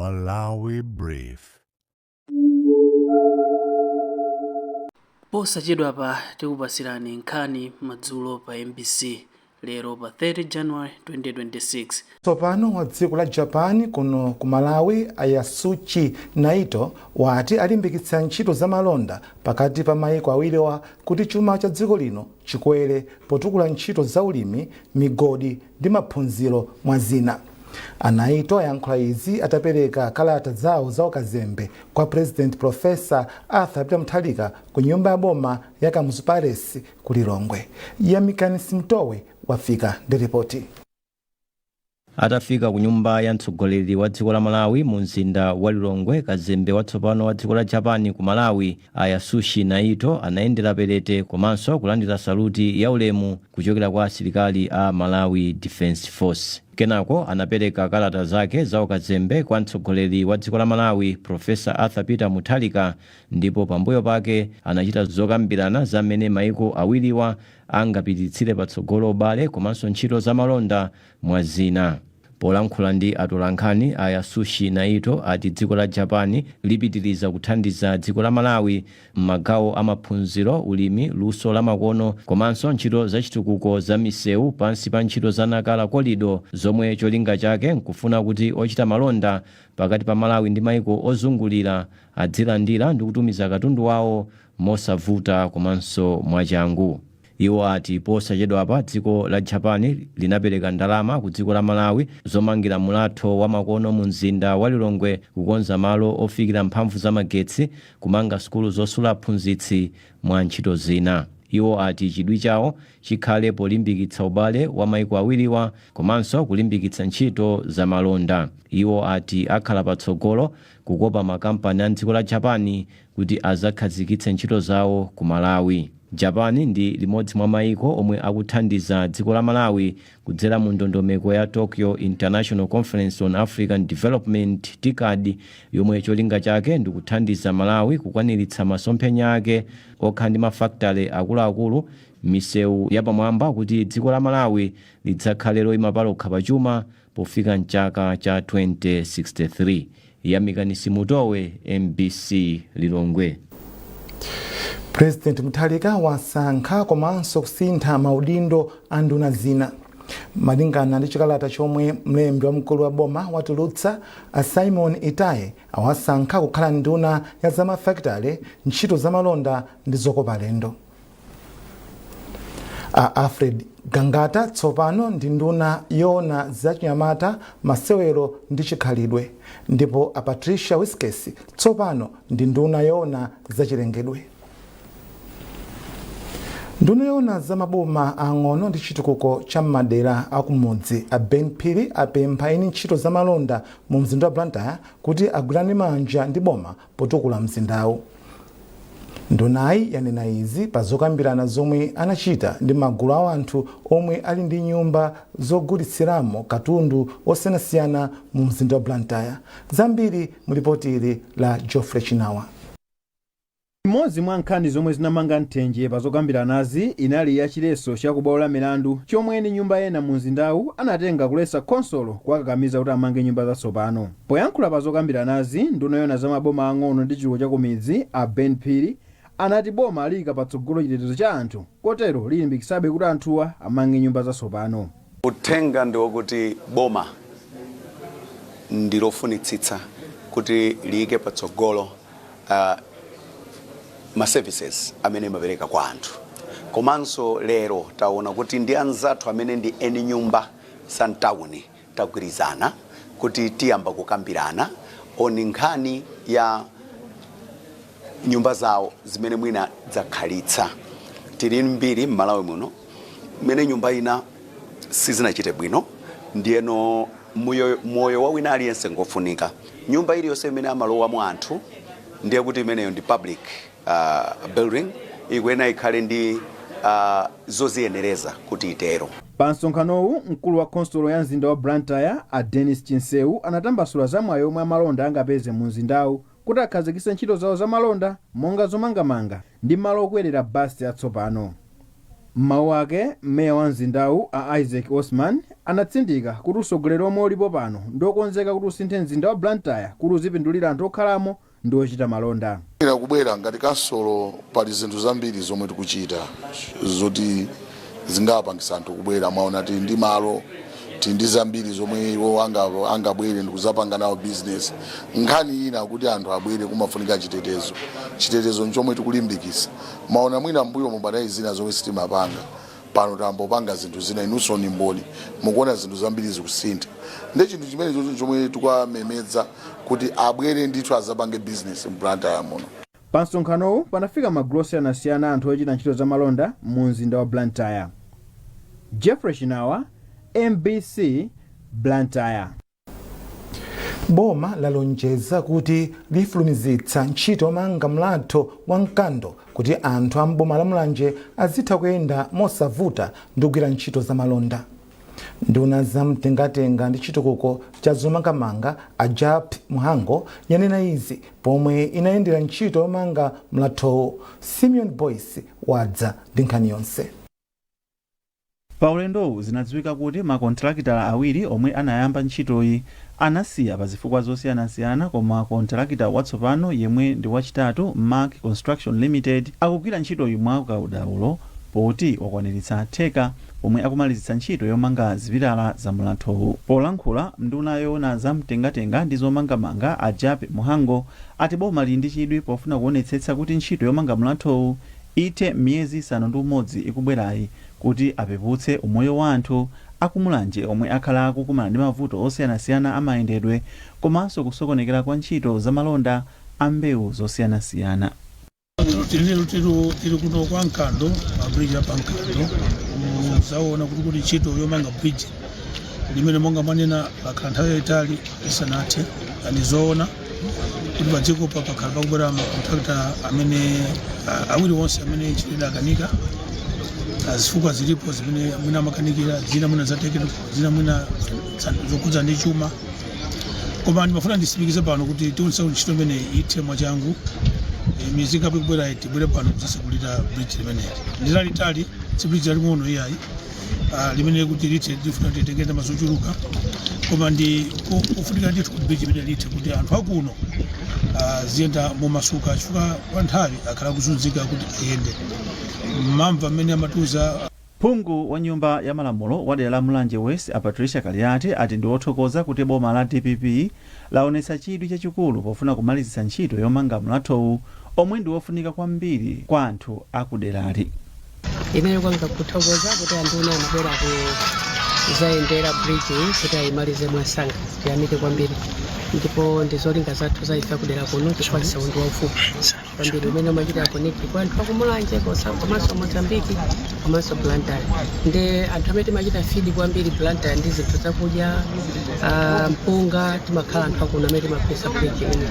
Malawi Brief. Posachedwa pa tikupasirani nkhani madzulo pa MBC lero pa 30 January 2026. Tsopano wa dziko la Japan kuno ku Malawi Yasushi Naito wati alimbikitsa ntchito za malonda pakati pa mayiko awiriwa kuti chuma cha dziko lino chikwere potukula ntchito za ulimi, migodi ndi maphunziro mwa zina. Anaito ayankhula izi atapereka kalata zawo za ukazembe kwa President Professor Arthur Peter Mutharika ku nyumba ya boma ya Kamuzu Palace ku Lilongwe. Yamikani Simtowe wafika ndi ripoti. Atafika ku nyumba ya mtsogoleri wa dziko la Malawi mu mzinda wa Lilongwe, kazembe watsopano wa dziko la Japan ku Malawi Yasushi Naito anayendera perete komanso kulandira saluti ya ulemu kuchokera kwa asilikali a Malawi Defense Force. Kenako anapereka kalata zake za ukazembe kwa mtsogoleri wa dziko la Malawi Professor Arthur Peter Mutharika, ndipo pambuyo pake anachita zokambirana za mmene mayiko awiriwa angapititsire patsogolo ubale komanso ntchito za malonda mwa zina. Polankhula ndi atolankhani Yasushi Naito ati dziko la Japan lipitiriza kuthandiza dziko la Malawi m'magawo amaphunziro, ulimi, luso la makono komanso ntchito zachitukuko za misewu pansi pa ntchito za Nakala Corridor, zomwe cholinga chake nkufuna kuti ochita malonda pakati pa Malawi ndi mayiko ozungulira adzilandira ndi kutumiza katundu wawo mosavuta komanso mwachangu. Iwo ati posachedwa pa dziko la Japan linapereka ndalama ku dziko la Malawi zomangira mulatho wa makono mu mzinda wa Lilongwe, kukonza malo ofikira mphamvu za magetsi, kumanga sukulu zosula aphunzitsi mwa ntchito zina. Iwo ati chidwi chawo chikhale polimbikitsa ubale wa mayiko awiriwa komanso kulimbikitsa ntchito za malonda. Iwo ati akhala patsogolo kukopa makampani a dziko la Japan kuti azakhazikitse ntchito zawo ku Malawi. Japan ndi limodzi mwa mayiko omwe akuthandiza dziko la Malawi kudzera mu ndondomeko ya Tokyo International Conference on African Development TICAD, yomwe cholinga chake ndi kuthandiza Malawi kukwaniritsa masomphenya ake okhala ndi mafakitale akuluakulu, misewu yapamwamba kuti dziko la Malawi lidzakhale loyima palokha pachuma pofika mchaka cha 2063. Yamikani Simtowe, MBC Lilongwe. President Mutharika wasankha komanso kusintha maudindo a nduna zina. Malingana ndi chikalata chomwe mlembi wa mkulu wa boma watulutsa, Simon Itaye awasankha kukhala nduna ya zamafakitale, ntchito za malonda ndi zokopa alendo. Alfred Gangata tsopano ndi nduna yoona zachinyamata, masewero ndi chikhalidwe, ndipo Patricia Wiskes tsopano ndi nduna yoona zachilengedwe. Nduna yoona za maboma ang'ono ndi chitukuko cha madera akumudzi Ben Phiri apempha eni ntchito za malonda mu mzinda wa Blantyre kuti agwirane manja ndi boma potukula mzindawu. Ndunayi yanena izi pa zokambirana zomwe anachita ndi magulu a anthu omwe ali ndi nyumba zogulitsiramo katundu osiyanasiyana mu mzinda wa Blantyre. Zambiri mu ripoti la Geoffrey Chinawa. Imodzi mwa nkhani zomwe zinamanga mthenje pa zokambiranazi inali ya chileso chakubola milandu chomwe ni nyumba ena mu mzindawu anatenga kulesa konsolo kwakakamiza kuti amange nyumba zatsopano. Poyankhula pa zokambiranazi, nduna yoona za maboma ang'ono ndi chitukuko cha kumidzi Ben Phiri anati boma alika patsogolo chitetezo cha anthu, kotero lilimbikisabe kuti anthuwa amange nyumba zatsopano. Uthenga ndi wokuti boma ndilofunitsitsa kuti liike patsogolo ma services amene mapereka kwa anthu. Komanso lero taona kuti ndi anzathu amene ndi eni nyumba santawuni tagwirizana kuti tiyamba kukambirana oni nkhani ya nyumba zawo zimene mwina zakhalitsa. Tili mbiri m'Malawi muno mene nyumba ina sizinachite bwino, ndiyeno moyo wa wina aliyense ngofunika. Nyumba iliyonse imene amalowa mu anthu ndiye kuti imeneyo ndi public building, ikwena ikhale ndi zoziyenereza kuti itero. Pa msonkhanowu, mkulu wa konsolo ya mzinda wa Blantyre Dennis Chinsewu anatambasula zamwayi omwe amalonda angapeze mu mzindawu kuti akhazikitse ntchito zawo za malonda monga zomangamanga ndi malo okwerera basi atsopano. M'mawu ake meya wa mzindawu a Isaac Osman anatsindika kuti usogoleri omwe ulipo pano ndokonzeka kuti usinthe mzinda wa Blantyre kuti uzipindulira anthu okhalamo ndi ochita malonda. Kubwera ngati kansolo pali zinthu zambiri zomwe tikuchita zoti zingapangisa anthu kubwera mwaona ti ndi malo ndi zambiri zomwe iwo angabwere ndi kuzapanga nawo business. Nkhani ina kuti anthu abwere kumafunika chitetezo nchomwe tikulimbikisa maona mwina mbuyo mubadai zina zomwe sitimapanga pano tambopanga zinthu zina inunso ni mboni mukuona zinthu zambiri zikusintha ndi chinthu chimene chomwe tikwamemedza kuti abwere ndithu azapange business Blantyre muno. Pa msonkhanowu panafika magulu osiyanasiyana anthu ochita ntchito za malonda mu mzinda wa Blantyre. Jeffrey Shinawa, MBC, Blantyre. Boma lalonjeza kuti lifulumizitsa ntchito yomanga mlatho wa mkando kuti anthu amboma la Mulanje azitha kuyenda mosavuta ndi kugwira ntchito za malonda. Nduna za mtengatenga ndi chitukuko cha zomangamanga Ajap Muhango yanena izi pomwe inayendera ntchito yomanga mlatho. Simeon Boyce wadza ndi nkhani yonse. Pa ulendowu zinadziwika kuti makontrakitala awiri omwe anayamba ntchitoyi anasiya pa zifukwa zosiyanasiyana, koma kontrakita watsopano yemwe ndi wachitatu Mark Construction Limited akugwira ntchitoyi mwaukadaulo poti wakwaniritsa theka omwe akumalizitsa ntchito yomanga zipitala za mlathowu. Polankhula nduna yoona za mtengatenga ndi zomangamanga Ajap Muhango ati boma lili ndi chidwi pofuna kuonetsetsa kuti ntchito yomanga mlathowu ithe miyezi 6 ikubwerayi kuti apeputse umoyo wa anthu akumulanje omwe akhala akukumana ndi mavuto osiyanasiyana amayendedwe komanso kusokonekera kwa ntchito za malonda a mbewu zosiyanasiyana. Tiri kuno kwa Nkando, mabridge apa Nkando, zaona kuti ntchito yomanga bridge limene monga manena pakhala nthawi yayitali isanathe anizoona kuti padziko pakhala pakubwera makontrakita amene awiri wonse amene ntchito akanika zifukwa zilipo zimene mwina amakanikira zina mwina zatekera zina mwina zokudza ndi chuma, koma ndimafuna ndisimikize pano kuti tionse ntchito imene ithe mwachangu miyezi ikubwera tibwere pano kusasekulira bridge limeneli ndilalitali si bridge laling'ono iyayi limene kuti lithe lifuna titengera mazochuluka, koma ndi kufunika ndithu kuti bridge limene lithe kuti anthu akuno ziyenda momasuka chifukwa kwa nthawi akhala kuzunzika kuti ayende mamva amene amatuza. Phungu wa nyumba ya malamulo wa dera la Mulanje West a Patricia Kaliati ati ndi othokoza kuti boma la DPP laonetsa chidwi chachikulu pofuna kumalizitsa ntchito yomanga mlathowu omwe ndi wofunika kwambiri kwa anthu akuderali. Imene kwanga kuthokoza kuti anduna anabwera kuzayendera bridge kuti ayimalize mwasanga tiyamike kwambiri, ndipo ndizolinga zathu zaifa kudera kuno chifukwa saundi waufupi kwambiri umene umachita konekti kwa anthu akumulanje komanso Mozambique komanso Blantyre. Ndi anthu amene timachita feed kwambiri Blantyre ndi zinthu zakudya mpunga, timakhala anthu akuno amene timapesa bridge imene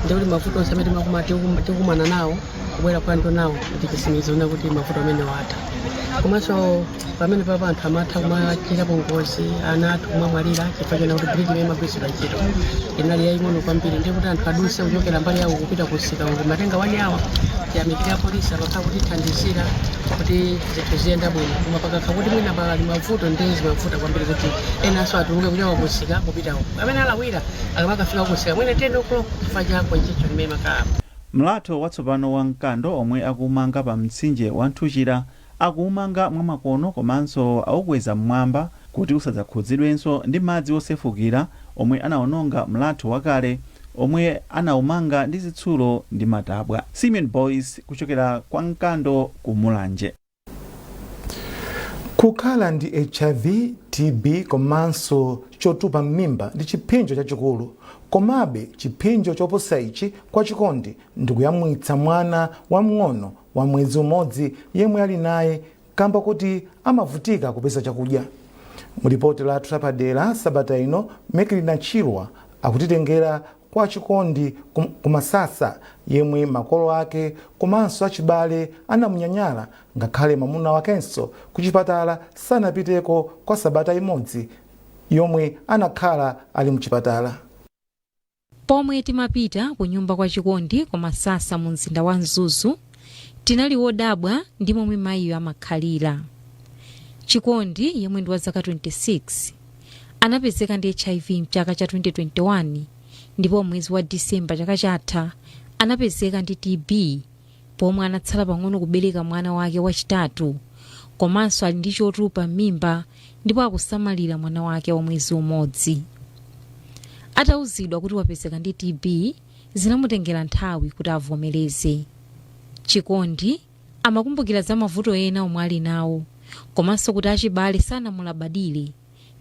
ndi kuti mavuto onse amene tikumana nawo kubwera kwa anthu nawo ndi chisimikizona kuti mavuto amene watha, komanso pamene papa anthu amatha kumachita pongozi ana athu kumamwalira chifukwa chena kuti bridge imene imagwiritsidwa ntchito inali yaying'ono kwambiri, ndi kuti anthu aduse kuchokera mbali yawo kupita kusika kumatenga 1 hour tiyamikira polisi apakha kuti thandizira kuti zinthu ziyenda bwino, koma pakakha kuti mwina pali mavuto ndi zimavuta kwambiri kuti enanso atuluke kuchoka kusika kupitawo amene alawira akamakafika kusika mwina 10 o'clock chifukwa chako ntchito limene makhala. Mlatho watsopano wa mkando omwe akumanga pa mtsinje wa Nthuchira akumanga mwamakono komanso aukweza mmwamba kuti usadzakhudzidwenso ndi madzi osefukira omwe anaononga mlatho wakale omwe anaumanga ndi zitsulo ndi matabwa. Simeon Boyce kuchokera kwa Nkando ku Mulanje. Kukhala ndi HIV, TB komanso chotupa m'mimba ndi chipinjo chachikulu, komabe chipinjo choposa ichi kwa chikondi ndikuyamwitsa mwana wamng'ono wa mwezi umodzi yemwe ali naye kamba kuti amavutika kupeza chakudya. Mulipoti lathu lapadera sabata ino Mekilina Chirwa akutitengera kwa chikondi kumasasa yemwe makolo ake komanso achibale anamunyanyala ngakhale mamuna wakenso kuchipatala sanapiteko kwa sabata imodzi yomwe anakhala ali mchipatala. Pomwe timapita ku nyumba kwa chikondi kumasasa mu mzinda wa Mzuzu tinali wodabwa ndi momwe mayiyo amakhalira. Chikondi yemwe ndi wa zaka 26 anapezeka ndi HIV mchaka cha 2021 ndipo mwezi wa Disemba chaka chatha anapezeka ndi TB pomwe anatsala pang'ono kubereka mwana wake wachitatu, komanso ali ndi chotupa m'mimba ndipo akusamalira mwana wake wa mwezi umodzi. Atauzidwa kuti wapezeka ndi TB zinamutengera nthawi kuti avomereze. Chikondi amakumbukira za mavuto ena omwe ali nawo, komanso kuti achibale sanamulabadire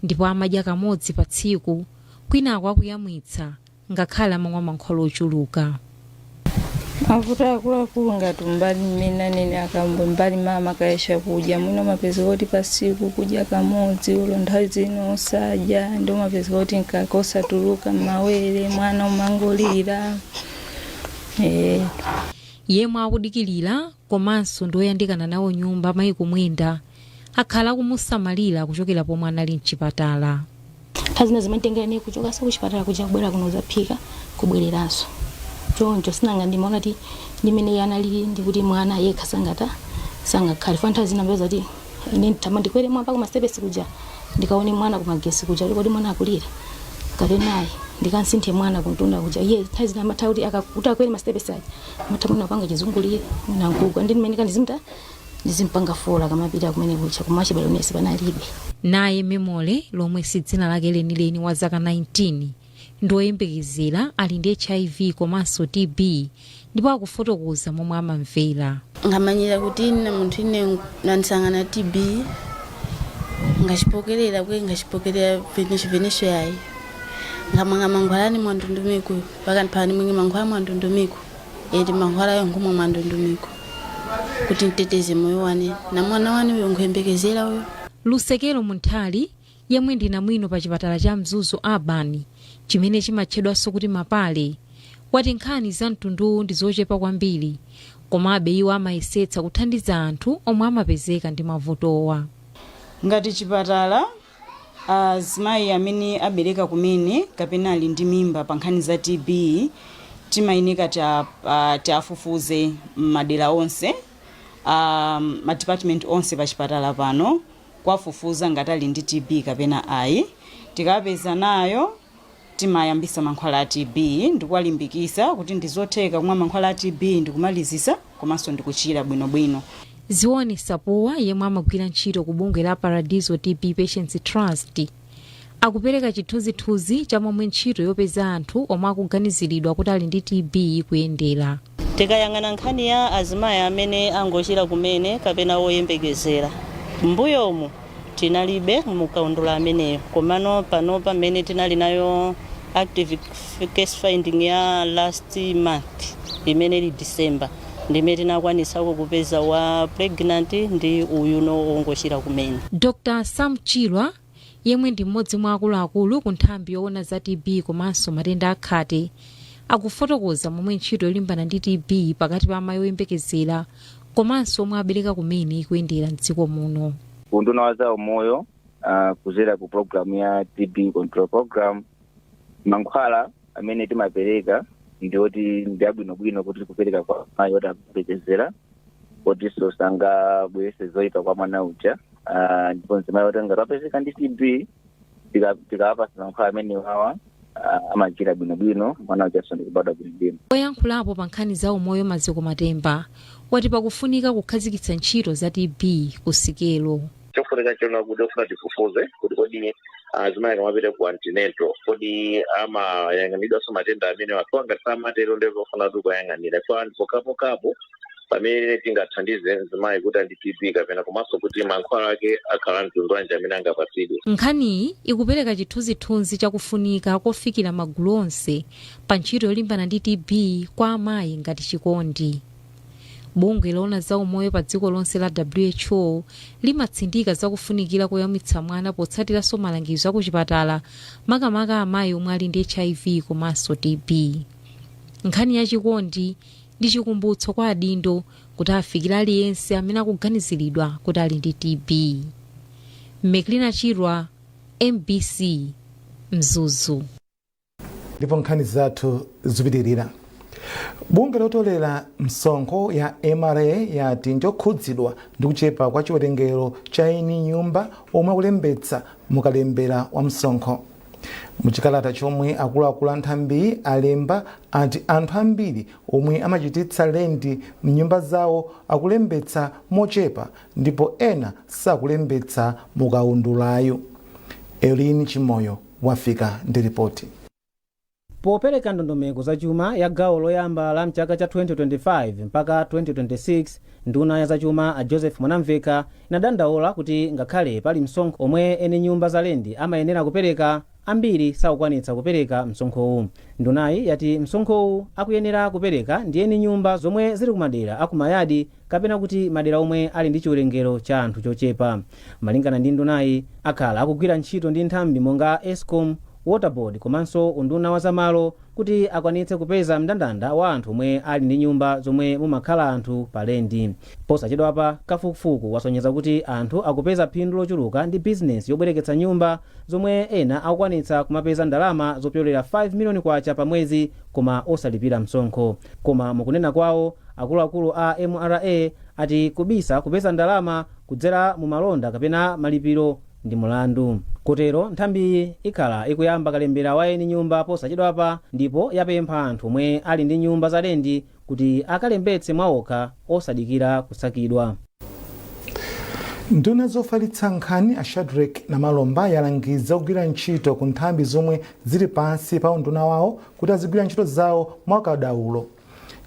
ndipo amadya kamodzi pa tsiku, kwinako akuyamwitsa ngakhale amamwa mankhwala ochuluka. Mavuto akuluakulu ngati mbali mmene anene akambo mbali mama kaesha kudya mwino mapezeka kuti pasiku kudya kamodzi ulo nthawi zino osadya ndio mapezeka kuti nkakosa tuluka mawere mwana umangolira. Yemwe akudikilira komanso ndoyandikana nawo nyumba mayi kumwenda akhala kumusamalira kuchokera pomwe anali mchipatala. Kazina zimatengera ne kuchoka sa kuchipatala kuja kubwera kuno zaphika kubwereranso. Choncho sinanga ndimaona ti ndimene yanali ndikuti mwana yekha sangakhale fanta zinambeza ti ine ndikwere mwapa ku masepesi kuja ndikaone mwana ku magesi kuja kuti mwana akulira kale naye ndikansinthe mwana kuntunda kuja iye nthawi zinamatha kuti akakwere masepesi aja matamuna panga chizungulire nanguka ndi mmene kanizimta ndizimpanga fola kamapita kumene kucha kumachi balonesi panalibe. Naye Memole lomwe si dzina lake lenileni wa zaka 19 ndoyembekezera ali ndi HIV komanso TB ndipo akufotokoza momwe amamvera. Ngamanyira kuti ine munthu ine nansangana TB ngachipokerera venesho yayi ngamanga mangwalani mwandundumiko pakani pani mwingi mangwala mwandundumiko edi mangwala yongumwa mwandundumiko kuti nteteze moyo wane na mwana wane yongwembekezera uyo. Lusekelo Munthali yemwe ndi namwino pa chipatala cha Mzuzu Urban chimene chimatchedwanso kuti Mapale wati nkhani za mtundu ndi zochepa kwambiri, komabe iwo amayesetsa kuthandiza anthu omwe amapezeka ndi mavutowa. Ngati chipatala azimayi amene abereka kumene kapena ali ndi mimba pa nkhani za TB timayeneka tiafufuze madera onse ma department onse pa chipatala pano kwafufuza ngati ali ndi TB kapena ayi. Tikapeza nayo timayambisa mankhwala a TB ndikuwalimbikisa kuti ndizotheka kumwa mankhwala a TB ndikumalizisa komanso ndikuchira bwinobwino. Ziwoni Sapuwa yemwe amagwira ntchito ku bungwe la Paradiso TB Patients Trust akupereka chithunzithunzi cha momwe ntchito yopeza anthu omwe akuganiziridwa kuti ali ndi TB ikuyendera. Tikayang'ana nkhani ya azimayi amene angochira kumene kapena woyembekezera mbuyomu tinalibe mukaundula ameneyo, komano pano pamene tinali nayo active case finding ya last month imene li December ndimene tinakwanisa kupeza wa pregnant ndi uyuno ongochira kumene. Dr. Sam Chilwa yemwe ndi mmodzi mwa akuluakulu ku nthambi yoona za TB komanso matenda akhate akufotokoza momwe ntchito yolimbana ndi TB pakati pa amayi oyembekezera komanso omwe abereka kumene ikuyendera mdziko muno. Unduna wa za umoyo kuzera ku program ya TB control program mankhwala amene timapereka ndioti ndi abwinobwino kuti kupereka kwa amayi oti abekezera kuti sangabwerese zoyipa kwa mwana uja ndipo mzimayi oti ngati apezeka ndi TB tikawapasa mankhwala amene wawa amachira bwinobwino mwana uja ndikubadwa bwinobwino. Oyankhulapo pa nkhani za umoyo Maziko Matemba wati pakufunika kukhazikitsa ntchito za TB kusikelo. Chofunika chona kuti ofuna tifufuze kuti kodi azimayi kamapita ku antenatal kodi amayang'anidwa so matenda amene wakiwa ngati samatero ndezofuna kuti kuyang'anira kwa pokapokapo pamene tingathandize mzimayi kuti ali TB kapena komanso kuti mankhwala ake akhala mtundu wanji amene angapatsidwe. Nkhaniyi ikupereka chithunzithunzi chakufunika kofikira magulu onse pa ntchito yolimbana ndi TB kwa amayi ngati Chikondi. Bungwe loona za umoyo pa dziko lonse la WHO limatsindika zakufunikira koyamwitsa mwana potsatiranso malangizo akuchipatala makamaka amayi omwe ali ndi HIV komanso TB. Nkhani ya Chikondi ndi chikumbutso kwa adindo kuti afikire aliyense amene akuganiziridwa kuti ali ndi TB. Meklina Chirwa, MBC, Mzuzu. Ndipo nkhani zathu zipitirira. bunge lotolera msonkho ya MRA yati ndiyokhudzidwa ndi kuchepa kwa chiwerengero cha eni nyumba omwe akulembetsa mukalembera wa msonkho. Muchikalata chomwe akuluakulu a nthambi alemba ati anthu ambiri omwe amachititsa lendi mnyumba zawo akulembetsa mochepa ndipo ena sakulembetsa mukaundulayo. Elini Chimoyo wafika ndi ripoti. Popereka ndondomeko za chuma ya gawo loyamba la mchaka cha 2025 mpaka 2026, nduna ya zachuma a Joseph Mwanamveka inadandaula kuti ngakhale pali msonkho omwe eni nyumba za lendi amayenera kupereka, ambiri sakukwanitsa kupereka msonkhowu. Ndunayi yati msonkhowu akuyenera kupereka ndi eni nyumba zomwe zili kumadera akumayadi kapena kuti madera omwe ali ndi chiwerengero cha anthu chochepa. Malingana ndi ndunayi, akhala akugwira ntchito ndi nthambi monga Eskom, Waterboard komanso unduna wa zamalo kuti akwanitse kupeza mndandanda wa anthu omwe ali ndi nyumba zomwe mumakhala anthu palendi. Posachedwapa kafukufuku wasonyeza kuti anthu akupeza phindu lochuluka ndi bizinesi yobwereketsa nyumba zomwe ena akukwanitsa kumapeza ndalama zopyolera 5 miliyoni kwacha pa mwezi koma osalipira msonkho. Koma mukunena kwawo, akuluakulu a MRA ati kubisa kupeza ndalama kudzera mu malonda kapena malipiro ndi mulandu. Kotero nthambi ikhala ikuyamba kalembera wa eni nyumba posachedwapa ndipo yapempha anthu omwe ali ndi nyumba za lendi kuti akalembetse mwaokha osadikira kusakidwa. Nduna zofalitsa nkhani a Shadrack na Malomba yalangiza kugwira ntchito ku nthambi zomwe zili pansi pa unduna wawo kuti azigwira ntchito zawo mwakadaulo.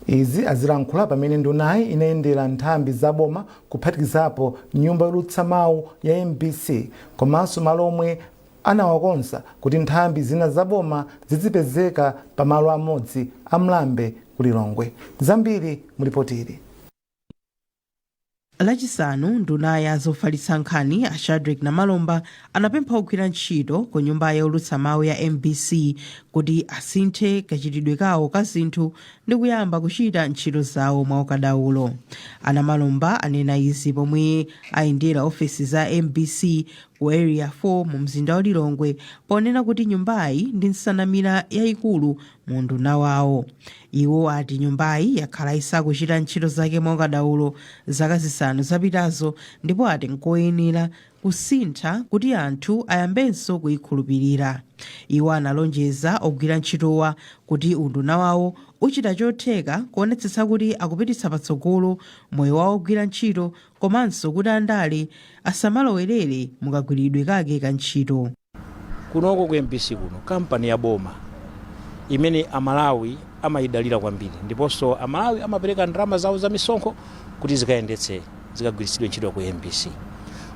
Izi azilankhula pamene ndunayi inayendera nthambi zaboma kuphatikizapo nyumba yolutsa mawu ya MBC komanso malo omwe anawakonza kuti nthambi zina zaboma zizipezeka pa malo amodzi a Mlambe ku Lilongwe. Zambiri mulipotiri. Lachisanu, nduna ya zofalitsa nkhani a Shadrack na Malomba anapempha kugwira ntchito ku nyumba yolutsa mawu ya MBC kuti asinthe kachitidwe kawo ka zinthu ndi kuyamba kuchita ntchito zawo mwaukadaulo. Ana Malomba anena izi pomwe ayendera ofesi za MBC ku area 4 mu mzinda wa Lilongwe ponena kuti nyumbayi ndi nsanamira yayikulu mu nduna wawo. Iwo ati nyumbayi yakhala isakuchita ntchito zake mwaukadaulo zaka zisanu zapitazo ndipo ati nkoyenera kusintha kuti anthu ayambenso kuyikhulupirira. Iwo analonjeza ogwira ntchitowa kuti unduna wawo uchita chotheka kuonetsetsa kuti akupititsa patsogolo moyo wawo ogwira ntchito komanso kuti andale asamalowerere mukagwiridwe kake ka ntchito. Kunoko ku MBC kuno kampani ya boma imene Amalawi amayidalira kwambiri ndiponso Amalawi amapereka ndalama zawo za misonkho kuti zikayendetse zikagwiritsidwe ntchito ku MBC.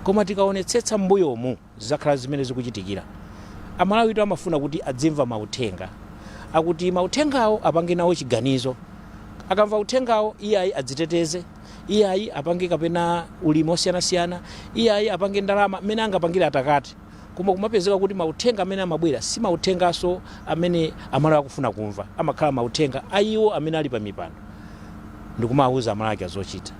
Koma tikaonetsetsa mbuyomu zakhala zimene zikuchitikira, Amalawi to amafuna kuti adzimva mauthenga akuti mauthengawo apange nawo chiganizo, akamva uthengawo iyayi adziteteze, iyayi apange kapena ulimi osiyanasiyana, iyayi apange ndalama mmene angapangira atakati. Koma kumapezeka kuti mauthenga amene amabwera si mauthengaso amene Amalawi akufuna kumva, amakhala mauthenga ayiwo amene ali pa mipando. Ndikumawuza Amalawi azochita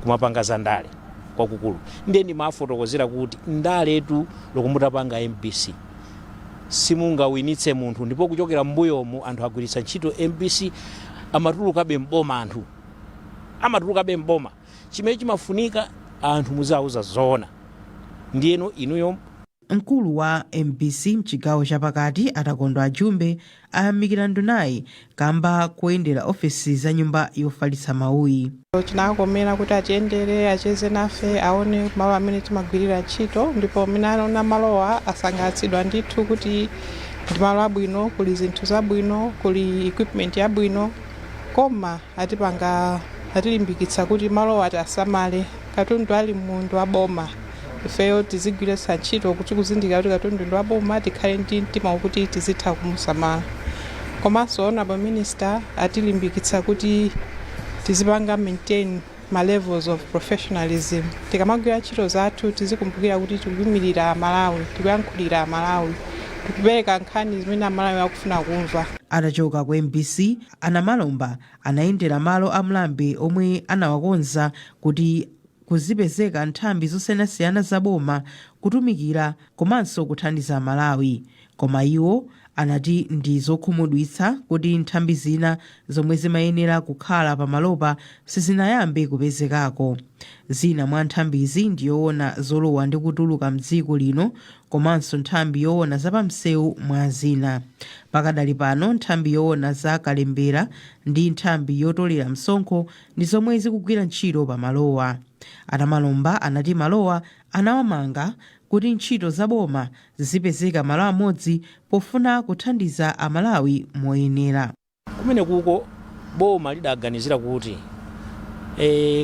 kumapanga za ndale kwakukulu. Ndeni mafotokozera kuti ndaletu lokumutapanga MBC simungawinitse munthu ndipo kuchokera mbuyomu anthu agwiritsa ntchito MBC amatulukabe mboma, anthu amatulukabe mboma. Chimene chimafunika anthu muzauza zoona. Ndiyeno inuyo. Mkulu wa MBC mchigawo chapakati Atakondwa Ajumbe ayamikira ndunayi kamba kuyendera ofesi za nyumba yofalitsa mawuyi. Chinakomera kuti achiyendere acheze nafe aone malo amene timagwirira ntchito ndipo amene anaona malowa asangalatsidwa ndithu kuti ndi malo abwino, kuli zinthu zabwino, kuli equipment yabwino, koma atilimbikitsa kuti malowa asamale katundu ali mundu waboma. Ifeyo tizigwiritsa ntchito kuti kuzindikira kuti katundu ndi waboma tikhale ndi mtima wokuti tizitha kumusamala. Komanso honorable minister atilimbikitsa kuti tizipanga maintain ma levels of professionalism. Tikamagwira ntchito zathu tizikumbukira kuti tikuyimirira Amalawi, tikuyankhulira Amalawi, tikupereka nkhani zimene Amalawi akufuna kumva. Atachoka ku MBC, Ana Malomba anayendera malo a Mlambe omwe anawakonza kuti kuzipezeka nthambi zosiyanasiyana zaboma kutumikira komanso kuthandiza Malawi. Koma iwo anati ndi zokhumudwitsa kuti nthambi zina zomwe zimayenera kukhala pamalopa sizinayambe kupezekako. Zina mwa nthambizi ndiyoona zolowa ndi kutuluka mdziko lino komanso nthambi yoona zapamsewu mwa zina. Pakadali pano nthambi yoona za kalembera ndi nthambi yotolera msonkho ndi zomwe zikugwira ntchito pamalowa. Anamalomba anati malowa anawamanga kuti ntchito zaboma zizipezeka malo amodzi pofuna kuthandiza amalawi moyenera. Kumene kuko boma lidaganizira kuti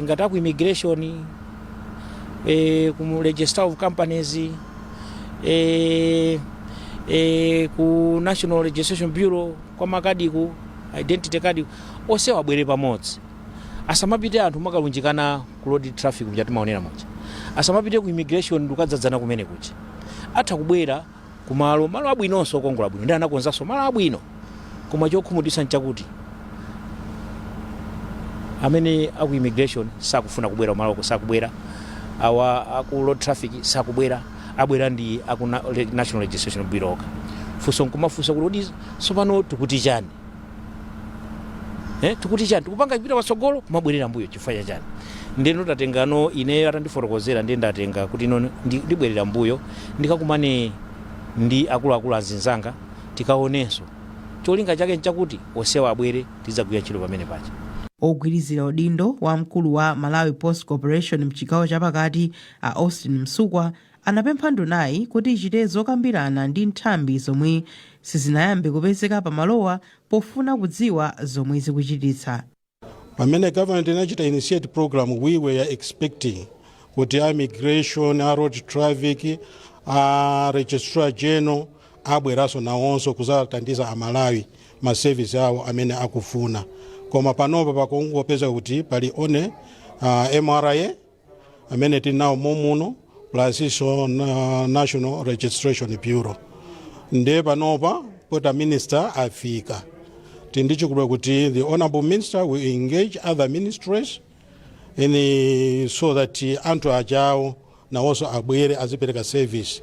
ngati ku immigration ku register of companies ku National Registration Bureau kwa makadiku identity card onse wabwere pamodzi. Asamapite anthu makalunjikana ku road traffic mjati maonera moja. Asamapite ku immigration ndukadzadzana kumene kuchi. Atha kubwera ku malo abwinonso okongola bwino ndi anakonzanso malo abwino. Koma chokhumudwitsa nchakuti amene aku immigration sakufuna kubwera malo sakubwera, awa aku road traffic sakubwera, abwera ndi aku National Registration Bureau. Fuso nkumafusa kuti sopano tukuti chani? Tukuti chani? Tukupanga chipita pasogolo kumabwerera mbuyo chifukwa chani? Ndeno tatengano ine atandifotokozera ndi ndatenga kuti ino ndibwerera mbuyo ndikakumane ndi akuluakulu azinzanga tikaonenso cholinga chake nchakuti osewa abwere tizagwira ntchito pamene pacha. Ogwirizira udindo wa mkulu wa Malawi Post Corporation mchigawo chapakati a Austin Msukwa anapempha ndunayi kuti ichite zokambirana ndi nthambi zomwe sizinayambe kupezeka pamalowa pofuna kudziwa zomwe zikuchititsa. Pamene government inachita initiate program, we were expecting kuti immigration, road traffic, registrar general abweraso nawonso kuzathandiza amalawi ma service awo amene akufuna. Koma panopa pakungopeza kuti pali one MRA amene tinawo momuno plus iso National Registration Bureau. Nde panopa pota minister afika. Tindichikubwa kuti the honorable minister will engage other ministries so that anthu ajawo nawonso abwere azipereka service.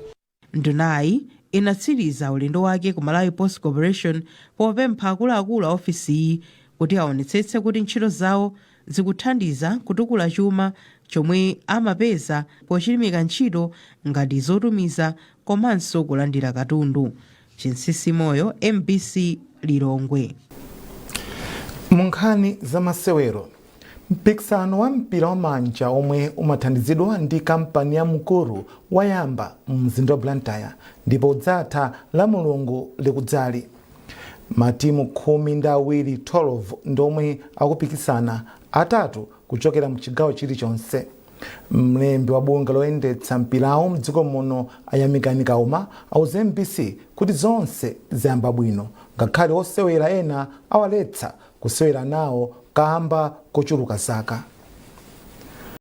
Ndunayi inatsiriza ulendo wake ku Malawi Post Corporation popempha akuluakulu a ofisi kuti aonetsetse kuti ntchito zawo zikuthandiza kutukula chuma chomwe amapeza pochilimika ntchito ngati zotumiza komanso kulandira katundu. Chinsisi Moyo, MBC Lilongwe. Munkhani za masewero, mpikisano wa mpira wa manja omwe umathandizidwa ndi kampani ya Mukuru wayamba mzinda wa Blantyre ndipo udzatha la Mulungu likudzali. Matimu 12 ndomwe akupikisana, atatu kuchokera mchigawo chilichonse. Mlembi wa bunga loyendetsa mpirawo mdziko muno Ayamikani Kauma auza MBC kuti zonse zayamba bwino, ngakhale osewera ena awaletsa kusewera nawo kamba kochuluka zaka.